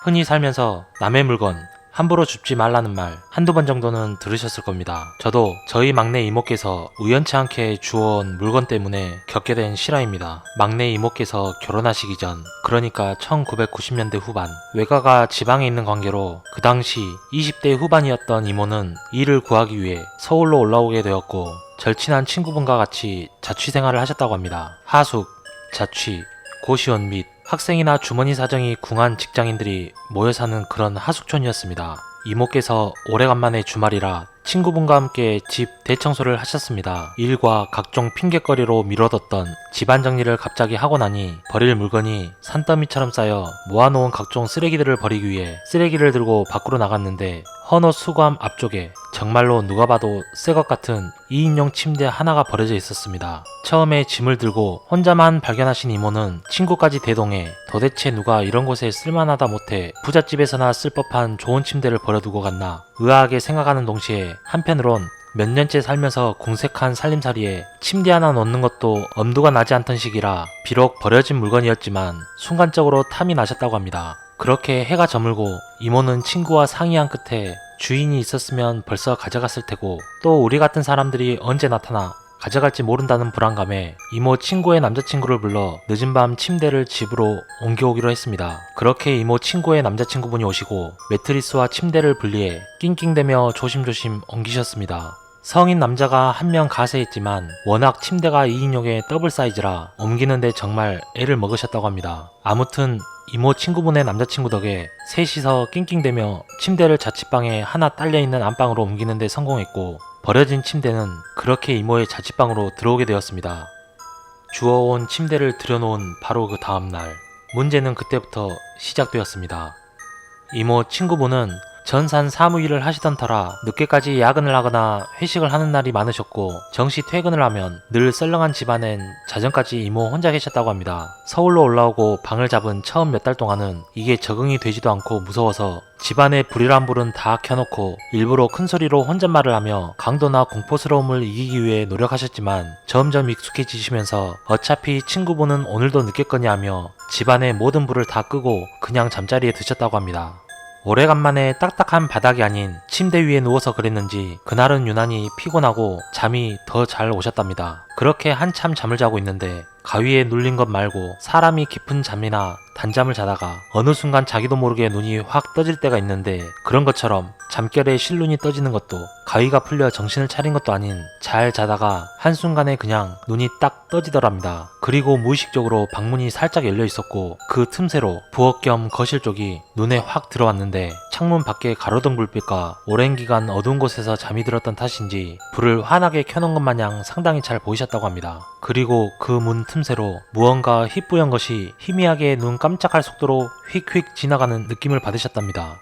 흔히 살면서 남의 물건 함부로 줍지 말라는 말 한두 번 정도는 들으셨을 겁니다. 저도 저희 막내 이모께서 우연치 않게 주워온 물건 때문에 겪게 된 실화입니다. 막내 이모께서 결혼하시기 전, 그러니까 1990년대 후반, 외가가 지방에 있는 관계로 그 당시 20대 후반이었던 이모는 일을 구하기 위해 서울로 올라오게 되었고, 절친한 친구분과 같이 자취 생활을 하셨다고 합니다. 하숙, 자취, 고시원 및 학생이나 주머니 사정이 궁한 직장인들이 모여 사는 그런 하숙촌이었습니다. 이모께서 오래간만에 주말이라 친구분과 함께 집 대청소를 하셨습니다. 일과 각종 핑곗거리로 미뤄뒀던 집안 정리를 갑자기 하고 나니 버릴 물건이 산더미처럼 쌓여 모아놓은 각종 쓰레기들을 버리기 위해 쓰레기를 들고 밖으로 나갔는데, 헌옷 수거함 앞쪽에 정말로 누가 봐도 새 것 같은 2인용 침대 하나가 버려져 있었습니다. 처음에 짐을 들고 혼자만 발견하신 이모는 친구까지 대동해 도대체 누가 이런 곳에 쓸만하다 못해 부잣집에서나 쓸 법한 좋은 침대를 버려두고 갔나 의아하게 생각하는 동시에, 한편으론 몇 년째 살면서 궁색한 살림살이에 침대 하나 놓는 것도 엄두가 나지 않던 시기라 비록 버려진 물건이었지만 순간적으로 탐이 나셨다고 합니다. 그렇게 해가 저물고 이모는 친구와 상의한 끝에 주인이 있었으면 벌써 가져갔을 테고, 또 우리 같은 사람들이 언제 나타나 가져갈지 모른다는 불안감에 이모 친구의 남자친구를 불러 늦은 밤 침대를 집으로 옮겨오기로 했습니다. 그렇게 이모 친구의 남자친구분이 오시고 매트리스와 침대를 분리해 낑낑대며 조심조심 옮기셨습니다. 성인 남자가 한 명 가세했지만 워낙 침대가 2인용의 더블 사이즈라 옮기는데 정말 애를 먹으셨다고 합니다. 아무튼 이모 친구분의 남자친구 덕에 셋이서 낑낑대며 침대를 자취방에 하나 딸려있는 안방으로 옮기는데 성공했고, 버려진 침대는 그렇게 이모의 자취방으로 들어오게 되었습니다. 주워온 침대를 들여놓은 바로 그 다음날, 문제는 그때부터 시작되었습니다. 이모 친구분은 전산 사무일을 하시던 터라 늦게까지 야근을 하거나 회식을 하는 날이 많으셨고, 정시 퇴근을 하면 늘 썰렁한 집안엔 자정까지 이모 혼자 계셨다고 합니다. 서울로 올라오고 방을 잡은 처음 몇 달 동안은 이게 적응이 되지도 않고 무서워서 집안에 불이란 불은 다 켜놓고 일부러 큰소리로 혼잣말을 하며 강도나 공포스러움을 이기기 위해 노력하셨지만, 점점 익숙해지시면서 어차피 친구분은 오늘도 늦겠거니 하며 집안의 모든 불을 다 끄고 그냥 잠자리에 드셨다고 합니다. 오래간만에 딱딱한 바닥이 아닌 침대 위에 누워서 그랬는지 그날은 유난히 피곤하고 잠이 더 잘 오셨답니다. 그렇게 한참 잠을 자고 있는데 가위에 눌린 것 말고 사람이 깊은 잠이나 단잠을 자다가 어느 순간 자기도 모르게 눈이 확 떠질 때가 있는데, 그런 것처럼 잠결에 실눈이 떠지는 것도 가위가 풀려 정신을 차린 것도 아닌 잘 자다가 한순간에 그냥 눈이 딱 떠지더랍니다. 그리고 무의식적으로 방문이 살짝 열려 있었고 그 틈새로 부엌 겸 거실 쪽이 눈에 확 들어왔는데, 창문 밖에 가로등 불빛과 오랜 기간 어두운 곳에서 잠이 들었던 탓인지 불을 환하게 켜놓은 것 마냥 상당히 잘 보이셨다고 합니다. 그리고 그 문 틈새로 무언가 희뿌연 것이 희미하게 눈 깜짝할 속도로 휙휙 지나가는 느낌을 받으셨답니다.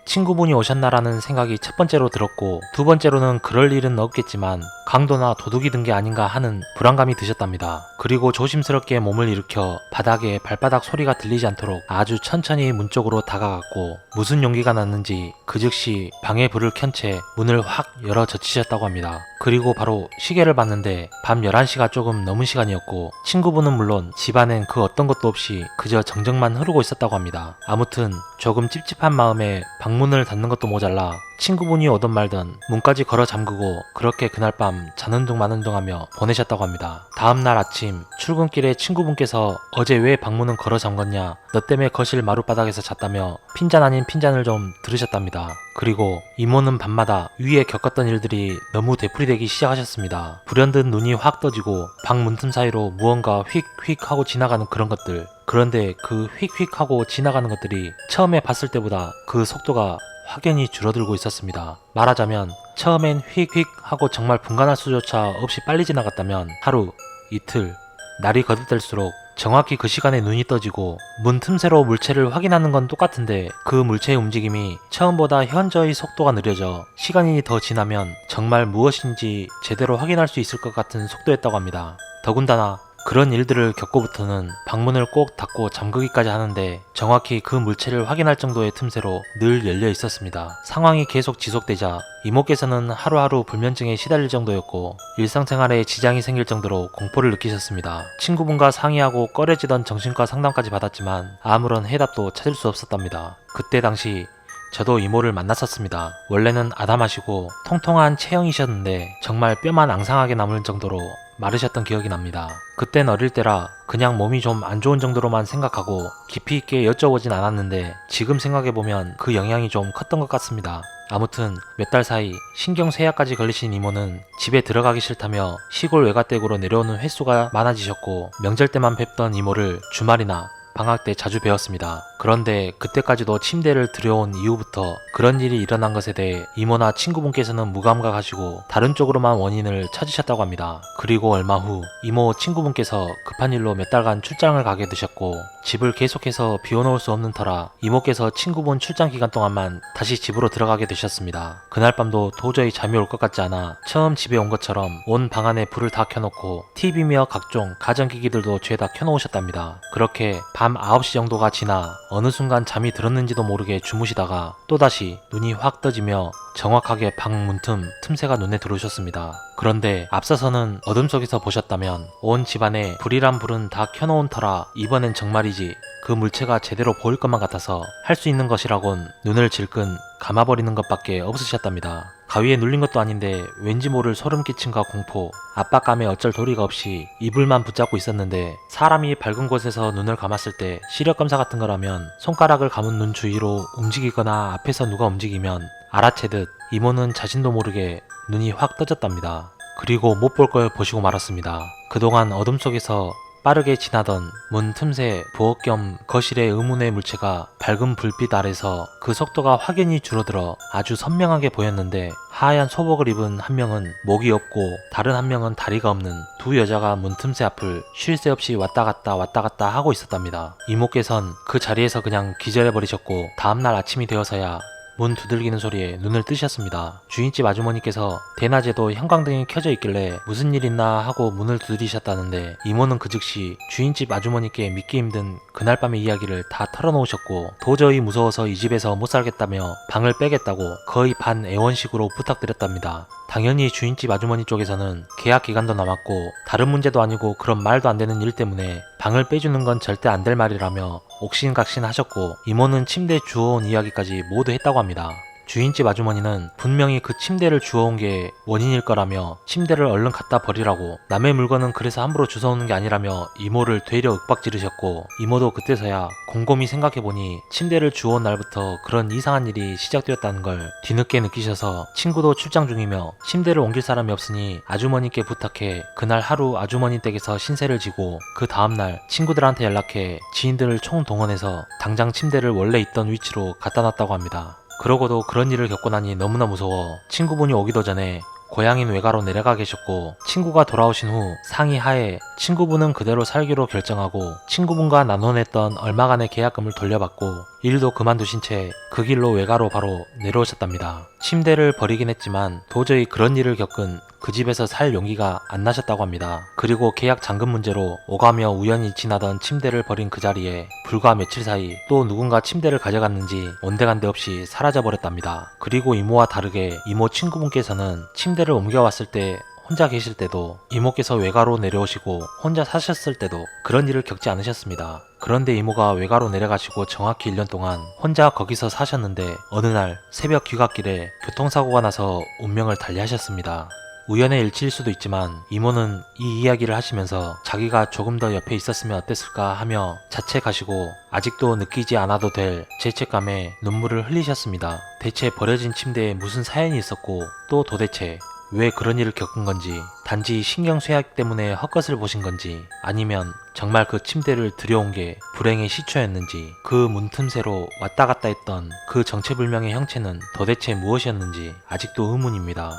친구분이 오셨나라는 생각이 첫 번째로 들었고, 두 번째로는 그럴 일은 없겠지만 강도나 도둑이 든 게 아닌가 하는 불안감이 드셨답니다. 그리고 조심스럽게 몸을 일으켜 바닥에 발바닥 소리가 들리지 않도록 아주 천천히 문 쪽으로 다가갔고, 무슨 용기가 났는지 그 즉시 방에 불을 켠 채 문을 확 열어 젖히셨다고 합니다. 그리고 바로 시계를 봤는데 밤 11시가 조금 넘은 시간이었고, 친구분은 물론 집안엔 그 어떤 것도 없이 그저 정적만 흐르고 있었다고 합니다. 아무튼 조금 찝찝한 마음에 방문을 닫는 것도 모자라 친구분이 오든 말든 문까지 걸어 잠그고 그렇게 그날 밤 자는 둥 마는 둥 하며 보내셨다고 합니다. 다음날 아침 출근길에 친구분께서 어제 왜 방문은 걸어 잠궜냐, 너 때문에 거실 마룻바닥에서 잤다며 핀잔 아닌 핀잔을 좀 들으셨답니다. 그리고 이모는 밤마다 위에 겪었던 일들이 너무 되풀이되기 시작하셨습니다. 불현듯 눈이 확 떠지고 방 문틈 사이로 무언가 휙휙 하고 지나가는 그런 것들. 그런데 그 휙휙 하고 지나가는 것들이 처음에 봤을 때보다 그 속도가 확연히 줄어들고 있었습니다. 말하자면 처음엔 휙휙 하고 정말 분간할 수조차 없이 빨리 지나갔다면 하루, 이틀, 날이 거듭될수록 정확히 그 시간에 눈이 떠지고 문 틈새로 물체를 확인하는 건 똑같은데, 그 물체의 움직임이 처음보다 현저히 속도가 느려져 시간이 더 지나면 정말 무엇인지 제대로 확인할 수 있을 것 같은 속도였다고 합니다. 더군다나 그런 일들을 겪고부터는 방문을 꼭 닫고 잠그기까지 하는데 정확히 그 물체를 확인할 정도의 틈새로 늘 열려 있었습니다. 상황이 계속 지속되자 이모께서는 하루하루 불면증에 시달릴 정도였고 일상생활에 지장이 생길 정도로 공포를 느끼셨습니다. 친구분과 상의하고 꺼려지던 정신과 상담까지 받았지만 아무런 해답도 찾을 수 없었답니다. 그때 당시 저도 이모를 만났었습니다. 원래는 아담하시고 통통한 체형이셨는데 정말 뼈만 앙상하게 남을 정도로 마르셨던 기억이 납니다. 그땐 어릴 때라 그냥 몸이 좀 안 좋은 정도로만 생각하고 깊이 있게 여쭤보진 않았는데 지금 생각해보면 그 영향이 좀 컸던 것 같습니다. 아무튼 몇 달 사이 신경쇠약까지 걸리신 이모는 집에 들어가기 싫다며 시골 외가댁으로 내려오는 횟수가 많아지셨고 명절 때만 뵙던 이모를 주말이나 방학 때 자주 배웠습니다. 그런데 그때까지도 침대를 들여온 이후부터 그런 일이 일어난 것에 대해 이모나 친구분께서는 무감각하시고 다른 쪽으로만 원인을 찾으셨다고 합니다. 그리고 얼마 후 이모 친구분께서 급한 일로 몇 달간 출장을 가게 되셨고 집을 계속해서 비워놓을 수 없는 터라 이모께서 친구분 출장 기간 동안만 다시 집으로 들어가게 되셨습니다. 그날 밤도 도저히 잠이 올 것 같지 않아 처음 집에 온 것처럼 온 방 안에 불을 다 켜놓고 TV며 각종 가전기기들도 죄다 켜놓으셨답니다. 그렇게 밤 9시 정도가 지나 어느 순간 잠이 들었는지도 모르게 주무시다가 또다시 눈이 확 떠지며 정확하게 방 문틈 틈새가 눈에 들어오셨습니다. 그런데 앞서서는 어둠 속에서 보셨다면 온 집안에 불이란 불은 다 켜놓은 터라 이번엔 정말이지 그 물체가 제대로 보일 것만 같아서 할 수 있는 것이라곤 눈을 질끈 감아버리는 것밖에 없으셨답니다. 가위에 눌린 것도 아닌데 왠지 모를 소름 끼침과 공포, 압박감에 어쩔 도리가 없이 이불만 붙잡고 있었는데 사람이 밝은 곳에서 눈을 감았을 때 시력검사 같은 거라면 손가락을 감은 눈 주위로 움직이거나 앞에서 누가 움직이면 알아채듯 이모는 자신도 모르게 눈이 확 떠졌답니다. 그리고 못 볼 걸 보시고 말았습니다. 그동안 어둠 속에서 빠르게 지나던 문 틈새 부엌 겸 거실의 의문의 물체가 밝은 불빛 아래서 그 속도가 확연히 줄어들어 아주 선명하게 보였는데 하얀 소복을 입은 한 명은 목이 없고 다른 한 명은 다리가 없는 두 여자가 문 틈새 앞을 쉴 새 없이 왔다 갔다 하고 있었답니다. 이모께선 그 자리에서 그냥 기절해버리셨고 다음날 아침이 되어서야 문 두들기는 소리에 눈을 뜨셨습니다. 주인집 아주머니께서 대낮에도 형광등이 켜져 있길래 무슨 일 있나 하고 문을 두드리셨다는데 이모는 그 즉시 주인집 아주머니께 믿기 힘든 그날 밤의 이야기를 다 털어놓으셨고 도저히 무서워서 이 집에서 못 살겠다며 방을 빼겠다고 거의 반애원식으로 부탁드렸답니다. 당연히 주인집 아주머니 쪽에서는 계약 기간도 남았고 다른 문제도 아니고 그런 말도 안 되는 일 때문에 방을 빼주는 건 절대 안 될 말이라며 옥신각신 하셨고 이모는 침대 주워온 이야기까지 모두 했다고 합니다. 주인집 아주머니는 분명히 그 침대를 주워온 게 원인일 거라며 침대를 얼른 갖다 버리라고 남의 물건은 그래서 함부로 주워오는 게 아니라며 이모를 되려 윽박지르셨고 이모도 그때서야 곰곰이 생각해보니 침대를 주워온 날부터 그런 이상한 일이 시작되었다는 걸 뒤늦게 느끼셔서 친구도 출장 중이며 침대를 옮길 사람이 없으니 아주머니께 부탁해 그날 하루 아주머니 댁에서 신세를 지고 그 다음날 친구들한테 연락해 지인들을 총동원해서 당장 침대를 원래 있던 위치로 갖다 놨다고 합니다. 그러고도 그런 일을 겪고 나니 너무나 무서워 친구분이 오기도 전에 고향인 외가로 내려가 계셨고 친구가 돌아오신 후 상의하에 친구분은 그대로 살기로 결정하고 친구분과 나눠냈던 얼마간의 계약금을 돌려받고 일도 그만두신 채 그 길로 외가로 바로 내려오셨답니다. 침대를 버리긴 했지만 도저히 그런 일을 겪은 그 집에서 살 용기가 안 나셨다고 합니다. 그리고 계약 잔금 문제로 오가며 우연히 지나던 침대를 버린 그 자리에 불과 며칠 사이 또 누군가 침대를 가져갔는지 온데간데 없이 사라져버렸답니다. 그리고 이모와 다르게 이모 친구분께서는 침대를 옮겨왔을 때 혼자 계실 때도 이모께서 외가로 내려오시고 혼자 사셨을 때도 그런 일을 겪지 않으셨습니다. 그런데 이모가 외가로 내려가시고 정확히 1년 동안 혼자 거기서 사셨는데 어느 날 새벽 귀갓길에 교통사고가 나서 운명을 달리하셨습니다. 우연의 일치일 수도 있지만 이모는 이 이야기를 하시면서 자기가 조금 더 옆에 있었으면 어땠을까 하며 자책하시고 아직도 느끼지 않아도 될 죄책감에 눈물을 흘리셨습니다. 대체 버려진 침대에 무슨 사연이 있었고 또 도대체 왜 그런 일을 겪은 건지 단지 신경쇠약 때문에 헛것을 보신 건지 아니면 정말 그 침대를 들여온 게 불행의 시초였는지 그 문틈새로 왔다 갔다 했던 그 정체불명의 형체는 도대체 무엇이었는지 아직도 의문입니다.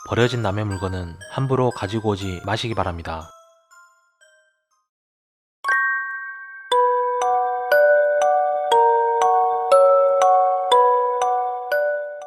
버려진 남의 물건은 함부로 가지고 오지 마시기 바랍니다.